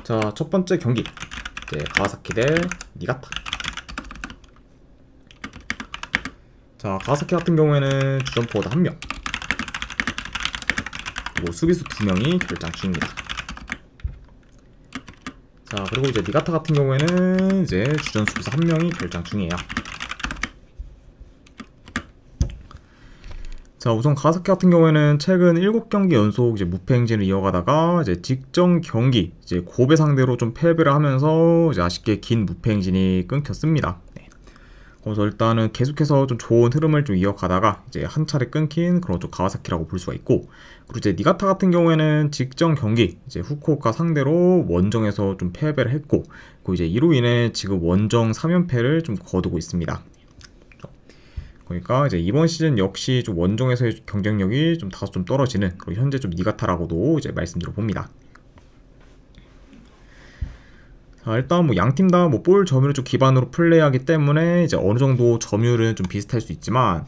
자, 첫 번째 경기 이제 가와사키 대 니가타. 자, 가와사키 같은 경우에는 주전 포워드 1명, 그리고 수비수 2명이 결장 중입니다. 자, 그리고 이제 니가타 같은 경우에는 이제 주전 수비수 1명이 결장 중이에요. 자, 우선 가와사키 같은 경우에는 최근 7경기 연속 이제 무패 행진을 이어가다가 이제 직전 경기 이제 고베 상대로 좀 패배를 하면서 이제 아쉽게 긴 무패 행진이 끊겼습니다. 네. 그래서 일단은 계속해서 좀 좋은 흐름을 좀 이어가다가 이제 한 차례 끊긴 그런 좀 가와사키라고 볼 수가 있고, 그리고 이제 니가타 같은 경우에는 직전 경기 이제 후쿠오카 상대로 원정에서 좀 패배를 했고, 그리고 이제 이로 인해 지금 원정 3연패를 좀 거두고 있습니다. 그러니까 이제 이번 시즌 역시 좀 원정에서의 경쟁력이 좀 다소 좀 떨어지는, 그리고 현재 좀 니가타라고도 이제 말씀드려 봅니다. 자, 일단 뭐 양팀 다 뭐 볼 점유를 좀 기반으로 플레이하기 때문에 이제 어느 정도 점유율은 좀 비슷할 수 있지만,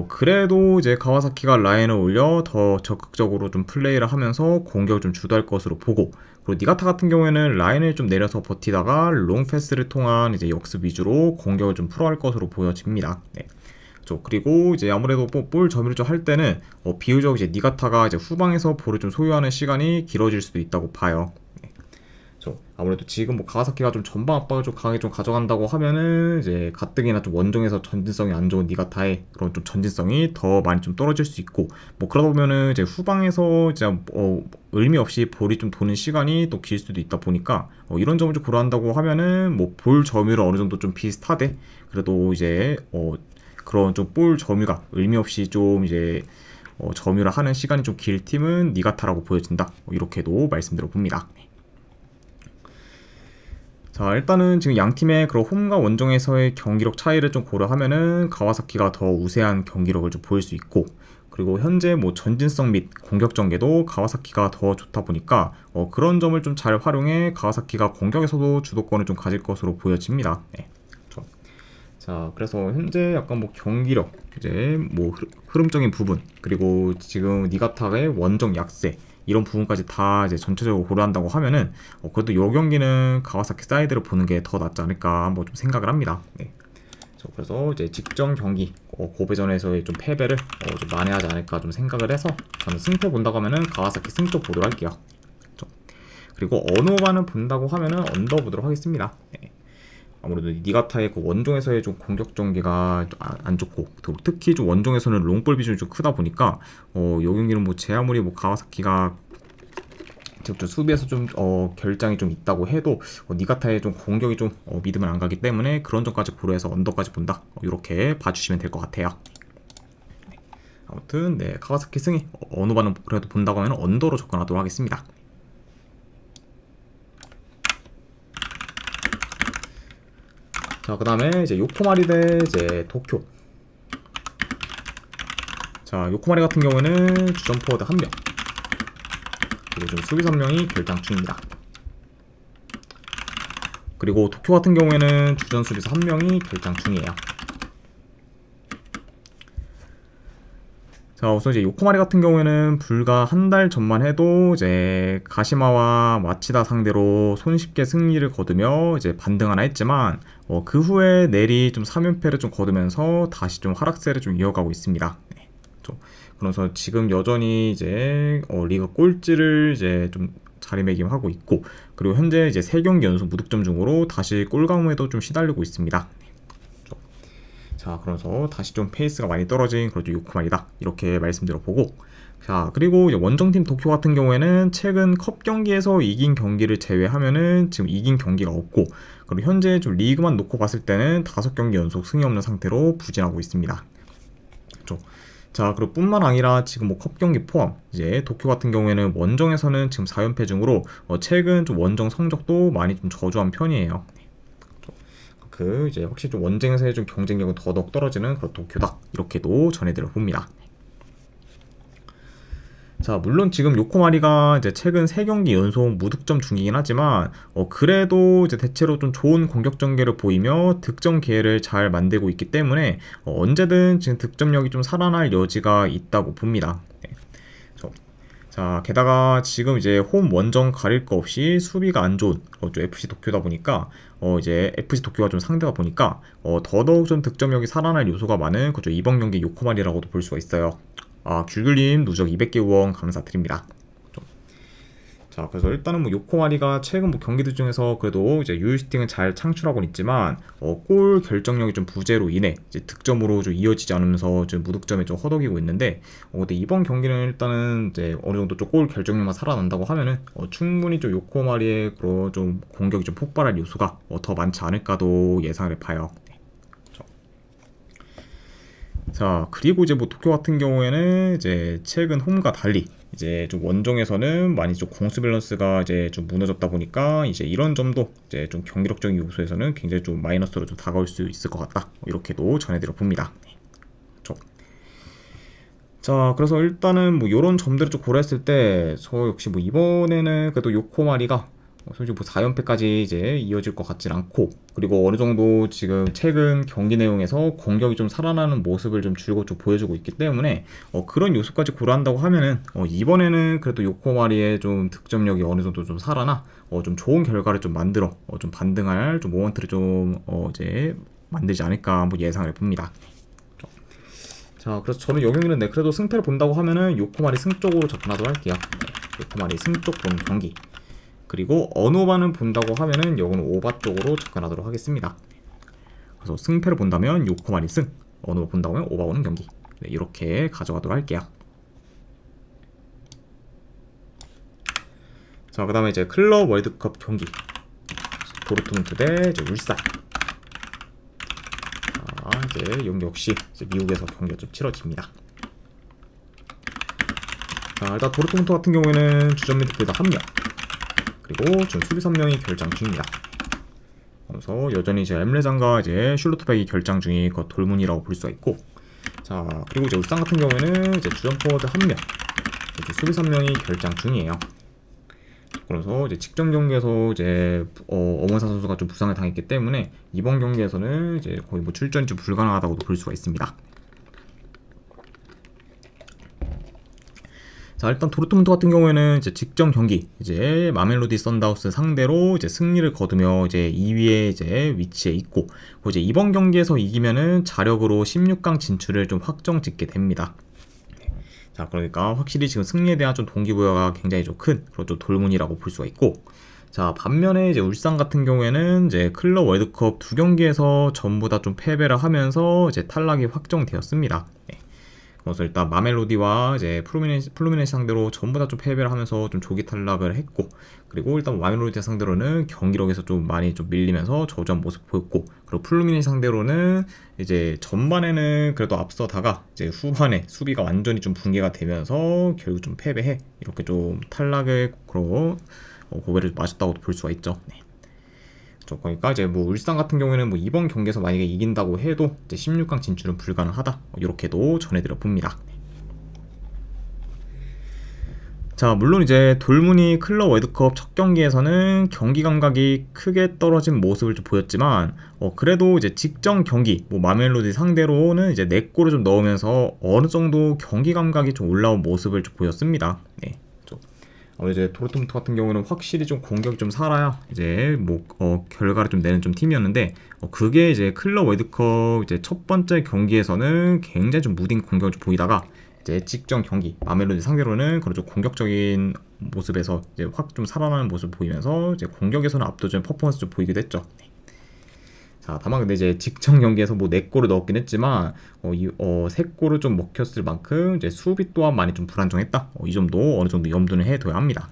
그래도 이제 가와사키가 라인을 올려 더 적극적으로 좀 플레이를 하면서 공격을 좀 주도할 것으로 보고, 그리고 니가타 같은 경우에는 라인을 좀 내려서 버티다가 롱 패스를 통한 이제 역습 위주로 공격을 좀 풀어갈 것으로 보여집니다. 네. 그리고 이제 아무래도 볼 점유를 좀 할 때는 비교적 이제 니가타가 이제 후방에서 볼을 좀 소유하는 시간이 길어질 수도 있다고 봐요. 네. 아무래도 지금 뭐 가와사키가 좀 전방 압박을 좀 강하게 좀 가져간다고 하면은 이제 가뜩이나 좀 원정에서 전진성이 안 좋은 니가타의 그런 좀 전진성이 더 많이 좀 떨어질 수 있고, 뭐 그러다 보면은 이제 후방에서 이제 의미 없이 볼이 좀 도는 시간이 또 길 수도 있다 보니까 이런 점을 좀 고려한다고 하면은 뭐 볼 점유를 어느 정도 좀 비슷하되 그래도 이제 그런 좀 볼 점유가 의미 없이 좀 이제 점유를 하는 시간이 좀 길 팀은 니가타라고 보여진다, 이렇게도 말씀드려 봅니다. 자, 일단은 지금 양 팀의 그런 홈과 원정에서의 경기력 차이를 좀 고려하면은 가와사키가 더 우세한 경기력을 좀 보일 수 있고, 그리고 현재 뭐 전진성 및 공격 전개도 가와사키가 더 좋다 보니까 그런 점을 좀 잘 활용해 가와사키가 공격에서도 주도권을 좀 가질 것으로 보여집니다. 네. 자, 그래서 현재 약간 뭐 경기력, 이제 뭐 흐름적인 부분, 그리고 지금 니가타의 원정 약세, 이런 부분까지 다 이제 전체적으로 고려한다고 하면은 그래도 이 경기는 가와사키 사이드를 보는 게 더 낫지 않을까 한번 좀 생각을 합니다. 네. 그래서 이제 직전 경기 고베전에서의 좀 패배를 좀 만회하지 않을까 좀 생각을 해서 저는 승패 본다고 하면은 가와사키 승쪽 보도록 할게요. 그리고 언어반을 본다고 하면은 언더 보도록 하겠습니다. 네. 아무래도 니가타의 그 원정에서의 좀 공격 전개가 안 좋고, 특히 좀 원정에서는 롱볼 비중이 좀 크다 보니까 이 경기는 뭐 제 아무리 뭐 가와사키가 좀 수비에서 좀 결장이 좀 있다고 해도 니가타의 좀 공격이 좀 믿음을 안 가기 때문에 그런 점까지 고려해서 언더까지 본다, 이렇게 봐주시면 될 것 같아요. 아무튼 네, 가와사키 승리, 어느 반은 그래도 본다고 하면 언더로 접근하도록 하겠습니다. 자, 그 다음에 이제 요코마리 대 이제 도쿄. 자, 요코마리 같은 경우에는 주전 포워드 1명, 그리고 좀 수비 3명이 결장 중입니다. 그리고 도쿄 같은 경우에는 주전 수비수 1명이 결장 중이에요. 자, 우선 이제 요코마리 같은 경우에는 불과 한 달 전만 해도 이제 가시마와 마치다 상대로 손쉽게 승리를 거두며 이제 반등 하나 했지만 그 후에 내리 좀 3연패를 좀 거두면서 다시 좀 하락세를 좀 이어가고 있습니다. 네. 그래서 지금 여전히 이제 리그 꼴찌를 이제 좀 자리매김하고 있고, 그리고 현재 이제 3경기 연속 무득점 중으로 다시 골감에도 좀 시달리고 있습니다. 자, 그래서 다시 좀 페이스가 많이 떨어진 그런 요코마리다, 이렇게 말씀드려보고, 자, 그리고 이제 원정팀 도쿄 같은 경우에는 최근 컵 경기에서 이긴 경기를 제외하면은 지금 이긴 경기가 없고, 그리고 현재 좀 리그만 놓고 봤을 때는 5경기 연속 승이 없는 상태로 부진하고 있습니다. 자, 그리고 뿐만 아니라 지금 뭐 컵 경기 포함 이제 도쿄 같은 경우에는 원정에서는 지금 4연패 중으로 최근 좀 원정 성적도 많이 좀 저조한 편이에요. 이제 확실히 좀 원정에서의 좀 경쟁력은 더더욱 떨어지는 그런 도쿄다, 이렇게도 전해드려 봅니다. 자, 물론 지금 요코마리가 이제 최근 3경기 연속 무득점 중이긴 하지만 그래도 이제 대체로 좀 좋은 공격 전개를 보이며 득점 기회를 잘 만들고 있기 때문에 언제든 지금 득점력이 좀 살아날 여지가 있다고 봅니다. 네. 자, 게다가 지금 이제 홈 원정 가릴 거 없이 수비가 안 좋은 좀 FC 도쿄다 보니까 이제 FC 도쿄가 좀 상대가 보니까 더더욱 좀 득점력이 살아날 요소가 많은 그죠 이번 경기 요코마리라고도 볼 수가 있어요. 아, 귤귤님 누적 200개 후원 감사드립니다. 자, 그래서 일단은 뭐 요코마리가 최근 뭐 경기들 중에서 그래도 이제 유효슈팅은 잘 창출하고는 있지만 골 결정력이 좀 부재로 인해 이제 득점으로 좀 이어지지 않으면서 좀 무득점에 좀 허덕이고 있는데 근데 이번 경기는 일단은 이제 어느 정도 좀 골 결정력만 살아난다고 하면은 충분히 좀 요코마리의 그런 좀 공격이 좀 폭발할 요소가 더 많지 않을까도 예상을 해봐요. 자, 그리고 이제 뭐 도쿄 같은 경우에는 이제 최근 홈과 달리 이제 좀 원정에서는 많이 좀 공수 밸런스가 이제 좀 무너졌다 보니까 이제 이런 점도 이제 좀 경기력적인 요소에서는 굉장히 좀 마이너스로 좀 다가올 수 있을 것 같다. 이렇게도 전해드려 봅니다. 그렇죠. 자, 그래서 일단은 뭐 이런 점들을 좀 고려했을 때 저 역시 뭐 이번에는 그래도 요코마리가 솔직히 뭐 4연패까지 이제 이어질 것 같진 않고, 그리고 어느 정도 지금 최근 경기 내용에서 공격이 좀 살아나는 모습을 좀 줄곧 좀 보여주고 있기 때문에 그런 요소까지 고려한다고 하면은 이번에는 그래도 요코마리의 좀 득점력이 어느 정도 좀 살아나 좀 좋은 결과를 좀 만들어 좀 반등할 좀 모먼트를 좀 이제 만들지 않을까 한번 예상을 해봅니다. 자, 그래서 저는 이 경기는 그래도 승패를 본다고 하면은 요코마리 승 쪽으로 접근하도록 할게요. 요코마리 승 쪽 보는 경기. 그리고 언오바는 본다고 하면은 요거는 오바 쪽으로 접근하도록 하겠습니다. 그래서 승패를 본다면 요코마리 승, 언오바 본다고 하면 오바 오는 경기. 네, 이렇게 가져가도록 할게요. 자, 그 다음에 이제 클럽 월드컵 경기. 도르트문트 대 이제 울산. 자, 이제 이 경기 역시 이제 미국에서 경기가 좀 치러집니다. 자, 일단 도르트문트 같은 경우에는 주전 미드필더 1명. 그리고 지금 수비 3명이 결장 중입니다. 그래서 여전히 이제 엠레장과 이제 슐로트백이 결장 중인 그 돌문이라고 볼 수가 있고, 자, 그리고 이제 울산 같은 경우에는 이제 주전 포워드 1명, 이제 수비 3명이 결장 중이에요. 그래서 이제 직전 경기에서 이제 엄원사 선수가 좀 부상을 당했기 때문에 이번 경기에서는 이제 거의 뭐 출전이 좀 불가능하다고도 볼 수가 있습니다. 자, 일단 도르트문트 같은 경우에는 이제 직전 경기 이제 마멜로디 선다우스 상대로 이제 승리를 거두며 이제 2위에 이제 위치해 있고, 이제 이번 경기에서 이기면은 자력으로 16강 진출을 좀 확정 짓게 됩니다. 자, 그러니까 확실히 지금 승리에 대한 좀 동기부여가 굉장히 좀 큰 그런 좀 돌문이라고 볼 수가 있고, 자, 반면에 이제 울산 같은 경우에는 이제 클럽 월드컵 2경기에서 전부 다 좀 패배를 하면서 이제 탈락이 확정되었습니다. 네. 그래서 일단 마멜로디와 이제 플루미네시 상대로 전부 다 좀 패배를 하면서 좀 조기 탈락을 했고, 그리고 일단 마멜로디 상대로는 경기력에서 좀 많이 좀 밀리면서 저조한 모습 보였고, 그리고 플루미네시 상대로는 이제 전반에는 그래도 앞서다가 이제 후반에 수비가 완전히 좀 붕괴가 되면서 결국 좀 패배해 이렇게 좀 탈락을 그런 고배를 맞았다고 볼 수가 있죠. 네. 그러니까 이제 뭐 울산 같은 경우에는 뭐 이번 경기에서 만약에 이긴다고 해도 이제 16강 진출은 불가능하다, 이렇게도 전해드려 봅니다. 자, 물론 이제 돌문이 클럽 월드컵 첫 경기에서는 경기 감각이 크게 떨어진 모습을 좀 보였지만 그래도 이제 직전 경기 뭐 마멜로디 상대로는 이제 4골을 좀 넣으면서 어느 정도 경기 감각이 좀 올라온 모습을 좀 보였습니다. 네. 이제 도르트문트 같은 경우는 확실히 좀 공격이 좀 살아야 이제 뭐 결과를 좀 내는 좀 팀이었는데 그게 이제 클럽 월드컵 이제 첫 번째 경기에서는 굉장히 좀 무딘 공격을 좀 보이다가 이제 직전 경기 마멜로디 상대로는 그런 좀 공격적인 모습에서 이제 확 좀 살아나는 모습을 보이면서 이제 공격에서는 압도적인 퍼포먼스 좀 보이기도 했죠. 자, 다만 근데 이제 직전 경기에서 뭐 4골을 넣었긴 했지만 3골을 좀 먹혔을 만큼 이제 수비 또한 많이 좀 불안정했다. 이 점도 어느 정도 염두는 해둬야 합니다.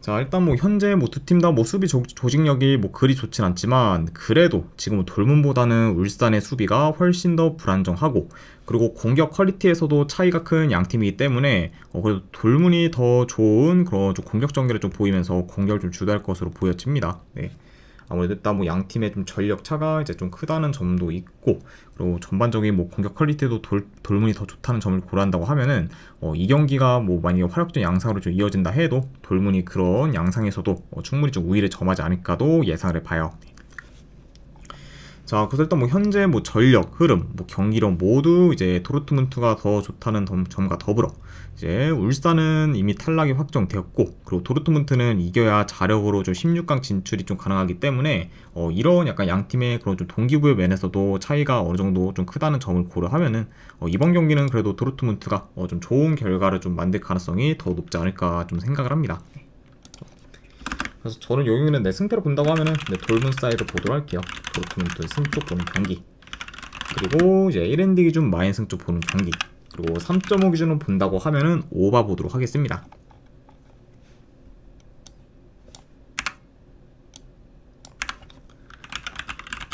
자, 일단 뭐 현재 뭐 두 팀 다 뭐 수비 조직력이 뭐 그리 좋진 않지만 그래도 지금은 돌문보다는 울산의 수비가 훨씬 더 불안정하고, 그리고 공격 퀄리티에서도 차이가 큰 양 팀이기 때문에 그래도 돌문이 더 좋은 그런 좀 공격 전개를 좀 보이면서 공격을 좀 주도할 것으로 보여집니다. 네. 아무래도 일단 뭐 양 팀의 좀 전력 차가 이제 좀 크다는 점도 있고, 그리고 전반적인 뭐 공격 퀄리티도 돌문이 더 좋다는 점을 고려한다고 하면은 이 경기가 뭐 만약에 활약적인 양상으로 좀 이어진다 해도 돌문이 그런 양상에서도 충분히 좀 우위를 점하지 않을까도 예상을 해봐요. 자, 그래서 일단 뭐 현재 뭐 전력, 흐름, 뭐 경기력 모두 이제 도르트문트가 더 좋다는 점과 더불어 이제 울산은 이미 탈락이 확정되었고, 그리고 도르트문트는 이겨야 자력으로 좀 16강 진출이 좀 가능하기 때문에 이런 약간 양 팀의 그런 좀 동기부여 면에서도 차이가 어느 정도 좀 크다는 점을 고려하면은 이번 경기는 그래도 도르트문트가 좀 좋은 결과를 좀 만들 가능성이 더 높지 않을까 좀 생각을 합니다. 그래서 저는 여기는 내 승패로 본다고 하면은 돌문 사이드 보도록 할게요. 도르트문트 승쪽 보는 경기, 그리고 이제 1엔드 기준 마인 승쪽 보는 경기, 그리고 3.5 기준으로 본다고 하면은 오바 보도록 하겠습니다.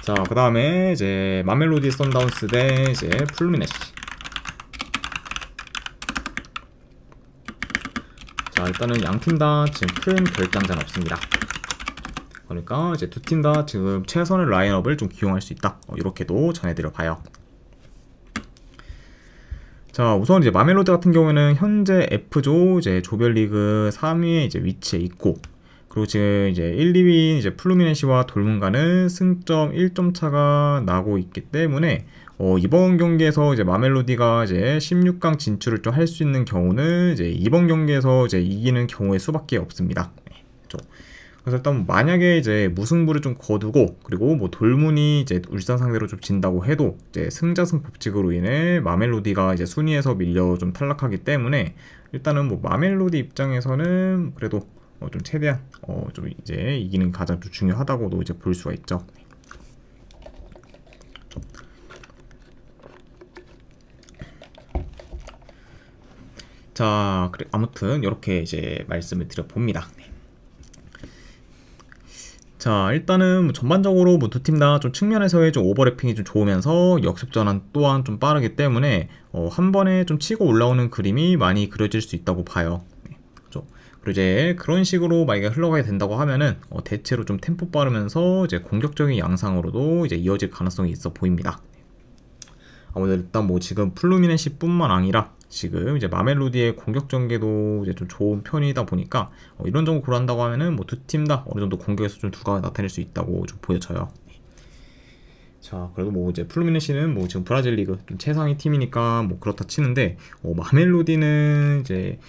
자, 그 다음에 이제 마멜로디 선다운스 대 이제 플루미네시. 자, 일단은 양팀 다 지금 큰 결장전 없습니다. 그러니까 이제 두 팀 다 지금 최선의 라인업을 좀 기용할 수 있다, 이렇게도 전해드려 봐요. 자, 우선 이제 마멜로디 같은 경우에는 현재 F조 이제 조별리그 3위에 이제 위치해 있고, 그리고 지금 이제 1, 2위인 이제 플루미네시와 돌문과는 승점 1점 차가 나고 있기 때문에 이번 경기에서 이제 마멜로디가 이제 16강 진출을 좀 할 수 있는 경우는 이제 이번 경기에서 이제 이기는 경우의 수밖에 없습니다. 그렇죠? 그래서 일단 만약에 이제 무승부를 좀 거두고, 그리고 뭐 돌문이 이제 울산 상대로 좀 진다고 해도 이제 승자승 법칙으로 인해 마멜로디가 이제 순위에서 밀려 좀 탈락하기 때문에 일단은 뭐 마멜로디 입장에서는 그래도 좀 최대한 좀 이제 이기는 게 가장 좀 중요하다고도 이제 볼 수가 있죠. 자, 그래 아무튼 이렇게 이제 말씀을 드려봅니다. 자, 일단은 뭐 전반적으로 뭐 두 팀 다 좀 측면에서의 좀 오버래핑이 좀 좋으면서 역습 전환 또한 좀 빠르기 때문에 한 번에 좀 치고 올라오는 그림이 많이 그려질 수 있다고 봐요. 그렇죠? 그리고 이제 그런 식으로 만약에 흘러가게 된다고 하면은 대체로 좀 템포 빠르면서 이제 공격적인 양상으로도 이제 이어질 가능성이 있어 보입니다. 아무래도 일단 뭐 지금 플루미네시뿐만 아니라 지금 이제 마멜로디의 공격 전개도 이제 좀 좋은 편이다 보니까 이런 점을 고려한다고 하면은 뭐 두 팀 다 어느 정도 공격에서 좀 두각을 나타낼 수 있다고 좀 보여져요. 자, 그래도 뭐 이제 플루미네시는 뭐 지금 브라질 리그 좀 최상위 팀이니까 뭐 그렇다 치는데 마멜로디는 이제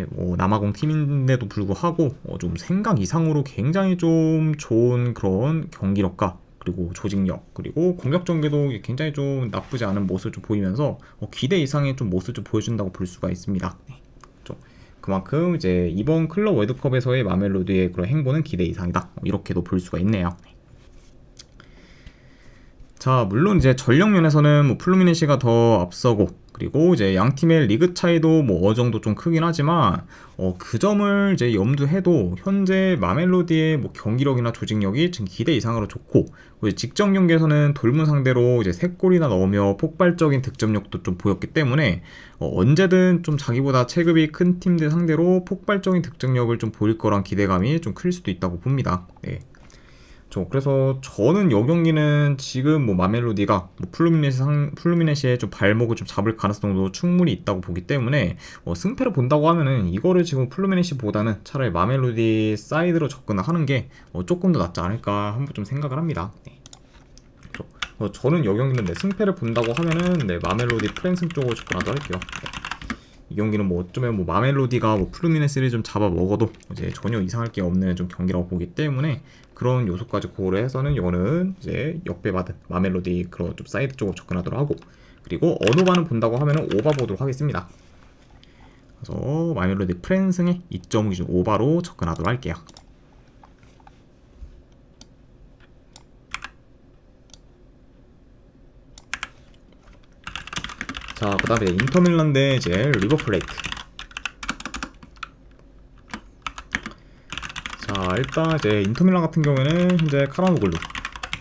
뭐 남아공 팀인데도 불구하고 좀 생각 이상으로 굉장히 좀 좋은 그런 경기력과 그리고 조직력, 그리고 공격 전개도 굉장히 좀 나쁘지 않은 모습을 좀 보이면서 기대 이상의 좀 모습을 좀 보여준다고 볼 수가 있습니다. 그만큼 이제 이번 클럽 월드컵에서의 마멜로디의 그런 행보는 기대 이상이다, 이렇게도 볼 수가 있네요. 자, 물론 이제 전력 면에서는 뭐 플루미네시가 더 앞서고, 그리고 이제 양 팀의 리그 차이도 뭐 어느 정도 좀 크긴 하지만 그 점을 이제 염두해도 현재 마멜로디의 뭐 경기력이나 조직력이 지금 기대 이상으로 좋고, 직전 경기에서는 돌문 상대로 이제 3골이나 넣으며 폭발적인 득점력도 좀 보였기 때문에 언제든 좀 자기보다 체급이 큰 팀들 상대로 폭발적인 득점력을 좀 보일 거란 기대감이 좀 클 수도 있다고 봅니다. 네. 그래서 저는 이 경기는 지금 뭐 마멜로디가 뭐 플루미네시의 좀 발목을 좀 잡을 가능성도 충분히 있다고 보기 때문에 승패를 본다고 하면은 이거를 지금 플루미네시보다는 차라리 마멜로디 사이드로 접근을 하는 게 조금 더 낫지 않을까 한번 좀 생각을 합니다. 네. 저는 이 경기는 승패를 본다고 하면은 마멜로디 프랭승 쪽으로 접근하도록 할게요. 이 경기는 뭐 어쩌면 뭐 마멜로디가 뭐 플루미네스를 좀 잡아 먹어도 이제 전혀 이상할 게 없는 좀 경기라고 보기 때문에 그런 요소까지 고려해서는 이거는 이제 역배받은 마멜로디 그런 좀 사이드 쪽으로 접근하도록 하고, 그리고 언오바는 본다고 하면은 오바 보도록 하겠습니다. 그래서 마멜로디 프랜승의 2.5 기준 오바로 접근하도록 할게요. 자, 그 다음에 인터밀란 대 이제 리버플레이트. 자, 일단 이제 인터밀란 같은 경우에는 현재 카라노글루,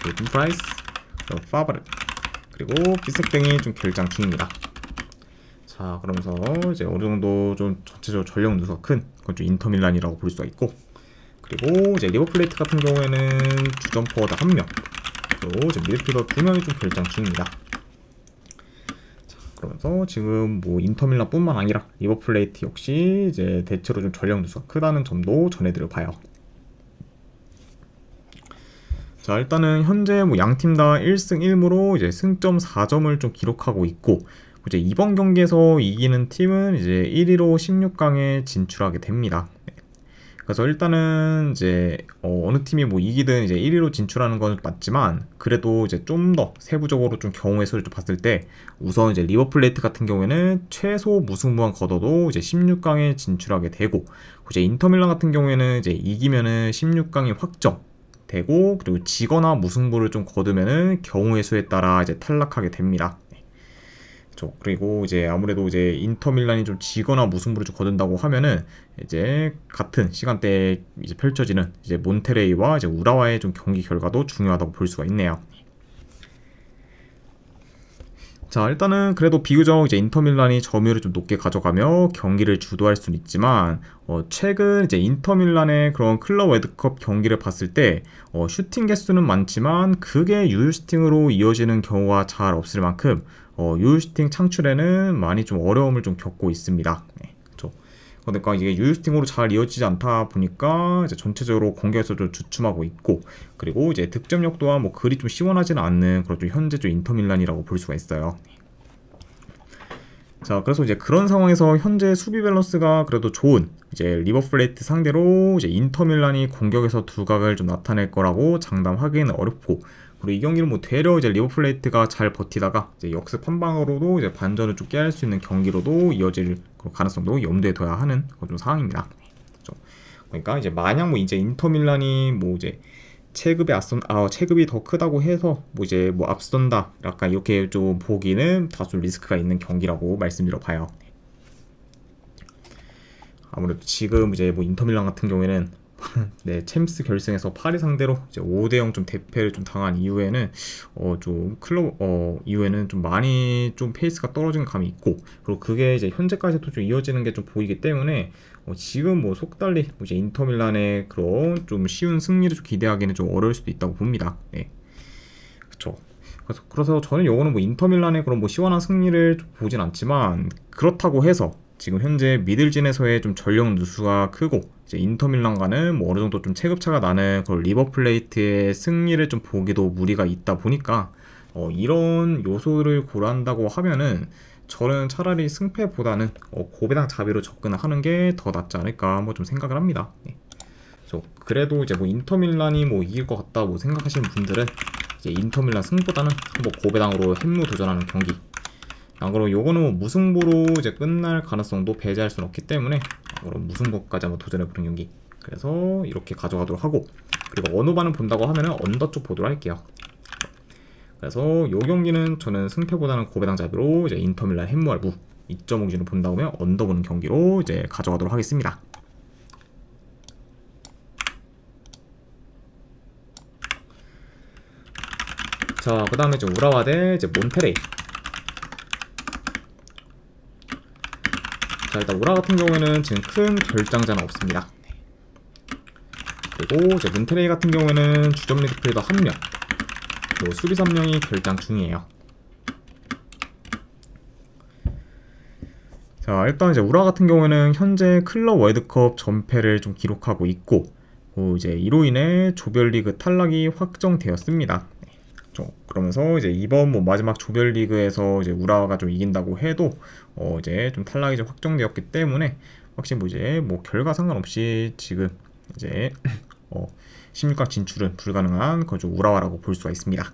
그리고 둠프라이스, 그리고 파바르, 그리고 비색 등이 좀 결장 중입니다. 자, 그러면서 이제 어느 정도 좀 전체적으로 전력 누수가 큰 그건 좀 인터밀란이라고 볼 수가 있고, 그리고 이제 리버플레이트 같은 경우에는 주전 포워드 1명, 그리고 이제 미드필더 2명이 좀 결장 중입니다. 그러면서 지금 뭐 인터밀란뿐만 아니라 리버플레이트 역시 이제 대체로 좀 전력 누수가 크다는 점도 전해드려 봐요. 자, 자, 일단은 현재 뭐 양 팀 다 1승 1무로 이제 승점 4점을 좀 기록하고 있고, 이제 이번 경기에서 이기는 팀은 이제 1위로 16강에 진출하게 됩니다. 네. 그래서 일단은 이제 어느 팀이 뭐 이기든 이제 1위로 진출하는 건 맞지만, 그래도 이제 좀 더 세부적으로 좀 경우의 수를 좀 봤을 때, 우선 이제 리버플레이트 같은 경우에는 최소 무승부만 거둬도 이제 16강에 진출하게 되고, 이제 인터밀란 같은 경우에는 이제 이기면은 16강이 확정 되고, 그리고 지거나 무승부를 좀 거두면은 경우의 수에 따라 이제 탈락하게 됩니다. 그리고 이제 아무래도 이제 인터밀란이 좀 지거나 무승부를 좀 거둔다고 하면은 이제 같은 시간대에 이제 펼쳐지는 이제 몬테레이와 이제 우라와의 좀 경기 결과도 중요하다고 볼 수가 있네요. 자, 일단은 그래도 비교적 이제 인터밀란이 점유율을 좀 높게 가져가며 경기를 주도할 수는 있지만, 최근 이제 인터밀란의 그런 클럽 월드컵 경기를 봤을 때 슈팅 개수는 많지만 그게 유효 슈팅으로 이어지는 경우가 잘 없을 만큼 유효 슈팅 창출에는 많이 좀 어려움을 좀 겪고 있습니다. 네, 그렇죠. 그러니까 이게 유효 슈팅으로 잘 이어지지 않다 보니까 이제 전체적으로 공격에서 좀 주춤하고 있고, 그리고 이제 득점력 또한 뭐 그리 좀 시원하지는 않는 그런 좀 현재 좀 인터밀란이라고 볼 수가 있어요. 자, 그래서 이제 그런 상황에서 현재 수비 밸런스가 그래도 좋은 이제 리버플레이트 상대로 이제 인터밀란이 공격에서 두각을 좀 나타낼 거라고 장담하기는 어렵고, 그리고 이 경기는 뭐 되려 이제 리버플레이트가 잘 버티다가 이제 역습 한 방으로도 이제 반전을 좀 깨할 수 있는 경기로도 이어질 가능성도 염두에 둬야 하는 그런 좀 상황입니다. 그렇죠? 그러니까 이제 만약 뭐 이제 인터밀란이 뭐 이제 체급이 더 크다고 해서 뭐 이제 뭐 앞선다 약간 이렇게 좀 보기는 다소 리스크가 있는 경기라고 말씀드려 봐요. 아무래도 지금 이제 뭐 인터밀란 같은 경우에는 네, 챔스 결승에서 파리 상대로 이제 5대0 좀 대패를 좀 당한 이후에는 좀 클럽 이후에는 좀 많이 좀 페이스가 떨어진 감이 있고, 그리고 그게 이제 현재까지도 좀 이어지는 게 좀 보이기 때문에 지금 뭐 속달리 이제 인터밀란의 그런 좀 쉬운 승리를 좀 기대하기는 좀 어려울 수도 있다고 봅니다. 네, 그렇죠. 그래서 저는 요거는 뭐 인터밀란의 그런 뭐 시원한 승리를 좀 보진 않지만, 그렇다고 해서 지금 현재 미들진에서의 좀 전력 누수가 크고 이제 인터밀란과는 뭐 어느 정도 좀 체급차가 나는 그런 리버플레이트의 승리를 좀 보기도 무리가 있다 보니까 이런 요소를 고려한다고 하면은 저는 차라리 승패보다는 고배당 자비로 접근하는 게 더 낫지 않을까 뭐 좀 생각을 합니다. 네. 그래도 이제 뭐 인터밀란이 뭐 이길 것 같다 뭐 생각하시는 분들은 이제 인터밀란 승보다는 뭐 고배당으로 햄무 도전하는 경기. 그럼 요거는 뭐 무승부로 이제 끝날 가능성도 배제할 수는 없기 때문에 그럼 무승부까지 한번 도전해보는 경기. 그래서 이렇게 가져가도록 하고, 그리고 어느 반을 본다고 하면은 언더 쪽 보도록 할게요. 그래서 요 경기는 저는 승패보다는 고배당 자비로 이제 인터밀란 햄무알부 2.5 기준으로 본다고 하면 언더 보는 경기로 이제 가져가도록 하겠습니다. 자, 그 다음에 이제 우라와 대 이제 몬테레이. 자, 일단 우라 같은 경우에는 지금 큰 결장자는 없습니다. 그리고 이제 몬테레이 같은 경우에는 주전 미드필더 1명, 그리고 수비수 1명이 결장 중이에요. 자, 일단 이제 우라 같은 경우에는 현재 클럽 월드컵 전패를 좀 기록하고 있고, 이제 이로 인해 조별리그 탈락이 확정되었습니다. 그러면서 이제 이번 뭐 마지막 조별리그에서 이제 우라가 좀 이긴다고 해도 이제 좀 탈락이 좀 확정되었기 때문에 확실히 뭐 이제 뭐 결과 상관없이 지금 이제 16강 진출은 불가능한 그저 우라와라고 볼 수가 있습니다.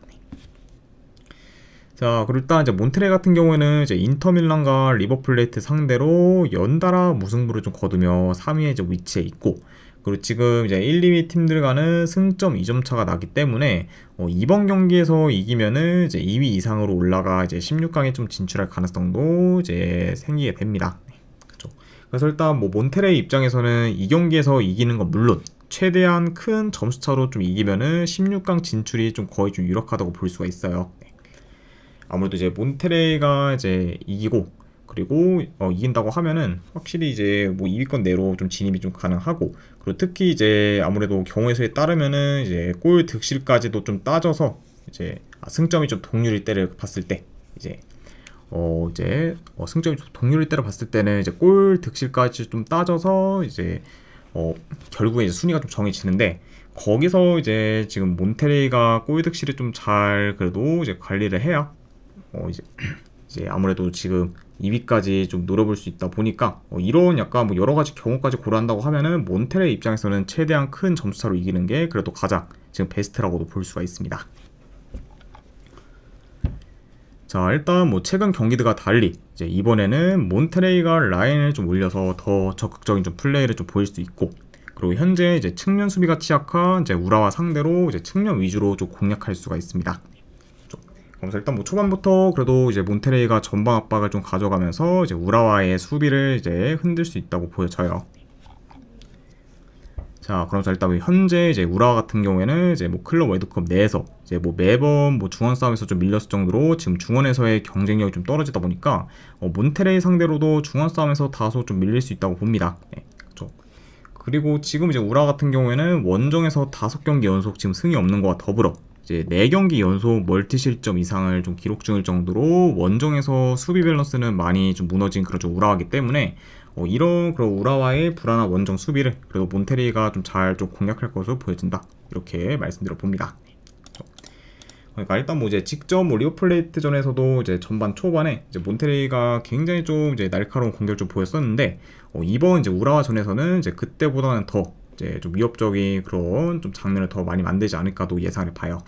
자, 그리고 일단 이제 몬테레 같은 경우에는 이제 인터밀란과 리버플레이트 상대로 연달아 무승부를 좀 거두며 3위에 이제 위치해 있고, 그리고 지금 이제 1, 2위 팀들 간은 승점 2점 차가 나기 때문에 이번 경기에서 이기면은 이제 2위 이상으로 올라가 이제 16강에 좀 진출할 가능성도 이제 생기게 됩니다. 그렇죠. 그래서 일단 뭐 몬테레이 입장에서는 이 경기에서 이기는 건 물론 최대한 큰 점수 차로 좀 이기면은 16강 진출이 좀 거의 좀 유력하다고 볼 수가 있어요. 아무래도 이제 몬테레이가 이제 이기고, 그리고 이긴다고 하면은 확실히 이제 뭐 2위권 내로 좀 진입이 좀 가능하고, 그리고 특히 이제 아무래도 경우의 수에 따르면은 이제 골 득실까지도 좀 따져서 이제 승점이 좀 동률일 때를 봤을 때 이제 승점이 좀 동률일 때를 봤을 때는 이제 골 득실까지 좀 따져서 이제 결국에 이제 순위가 좀 정해지는데, 거기서 이제 지금 몬테레이가 골득실을 좀 잘 그래도 이제 관리를 해야 이제 아무래도 지금 2위까지 좀 노려볼 수 있다 보니까 이런 약간 뭐 여러 가지 경우까지 고려한다고 하면은 몬테레이 입장에서는 최대한 큰 점수차로 이기는 게 그래도 가장 지금 베스트라고도 볼 수가 있습니다. 자, 일단 뭐 최근 경기들과 달리 이제 이번에는 몬테레이가 라인을 좀 올려서 더 적극적인 좀 플레이를 좀 보일 수 있고, 그리고 현재 이제 측면 수비가 취약한 이제 우라와 상대로 이제 측면 위주로 좀 공략할 수가 있습니다. 그래서 일단 뭐 초반부터 그래도 이제 몬테레이가 전방 압박을 좀 가져가면서 이제 우라와의 수비를 이제 흔들 수 있다고 보여져요. 자, 그러면서 일단 현재 이제 우라와 같은 경우에는 이제 뭐 클럽 월드컵 내에서 이제 뭐 매번 뭐 중원 싸움에서 좀 밀렸을 정도로 지금 중원에서의 경쟁력이 좀 떨어지다 보니까 몬테레이 상대로도 중원 싸움에서 다소 좀 밀릴 수 있다고 봅니다. 네, 그렇죠. 그리고 지금 이제 우라 같은 경우에는 원정에서 5경기 연속 지금 승이 없는 것과 더불어 이제 4경기 연속 멀티 실점 이상을 좀 기록 중일 정도로 원정에서 수비 밸런스는 많이 좀 무너진 그런 좀 우라와기 때문에 이런 그런 우라와의 불안한 원정 수비를 그래도 몬테레이가 좀 잘 좀 공략할 것으로 보여진다, 이렇게 말씀드려 봅니다. 그러니까 일단 뭐 이제 직접 뭐 리버플레이트전에서도 이제 전반 초반에 이제 몬테레이가 굉장히 좀 이제 날카로운 공격을 좀 보였었는데 이번 이제 우라와전에서는 이제 그때보다는 더 이제 좀 위협적인 그런 좀 장면을 더 많이 만들지 않을까도 예상을 봐요.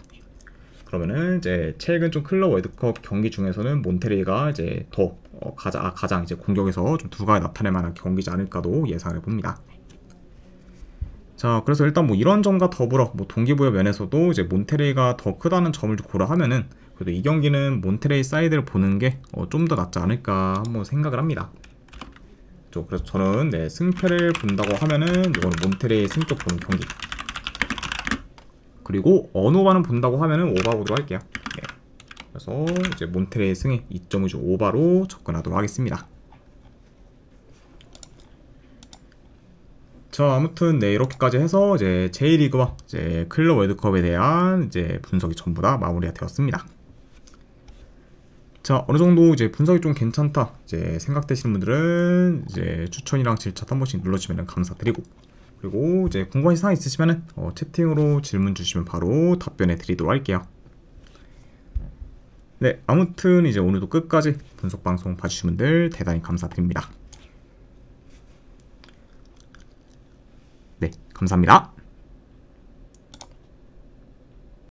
그러면은 이제 최근 좀 클럽 월드컵 경기 중에서는 몬테레이가 이제 더 가장 이제 공격에서 좀 두각이 나타낼 만한 경기지 않을까도 예상을 봅니다. 자, 그래서 일단 뭐 이런 점과 더불어 뭐 동기부여 면에서도 이제 몬테레이가 더 크다는 점을 좀 고려하면은 그래도 이 경기는 몬테레이 사이드를 보는 게 좀 더 낫지 않을까 한번 생각을 합니다. 그래서 저는 네, 승패를 본다고 하면은 이건 몬테레이 승격 보는 경기, 그리고 언오바는 본다고 하면은 오바 보도록 할게요. 네. 그래서 이제 몬테레이 승에 2.5 오바로 접근하도록 하겠습니다. 자, 아무튼 네, 이렇게까지 해서 이제 J리그와 이제 클럽 월드컵에 대한 이제 분석이 전부 다 마무리가 되었습니다. 자, 어느 정도 이제 분석이 좀 괜찮다 이제 생각되시는 분들은 이제 추천이랑 질차 한 번씩 눌러주시면 감사드리고, 그리고 이제 궁금하신 사항 있으시면은 채팅으로 질문 주시면 바로 답변해 드리도록 할게요. 네, 아무튼 이제 오늘도 끝까지 분석 방송 봐주신 분들 대단히 감사드립니다. 네, 감사합니다.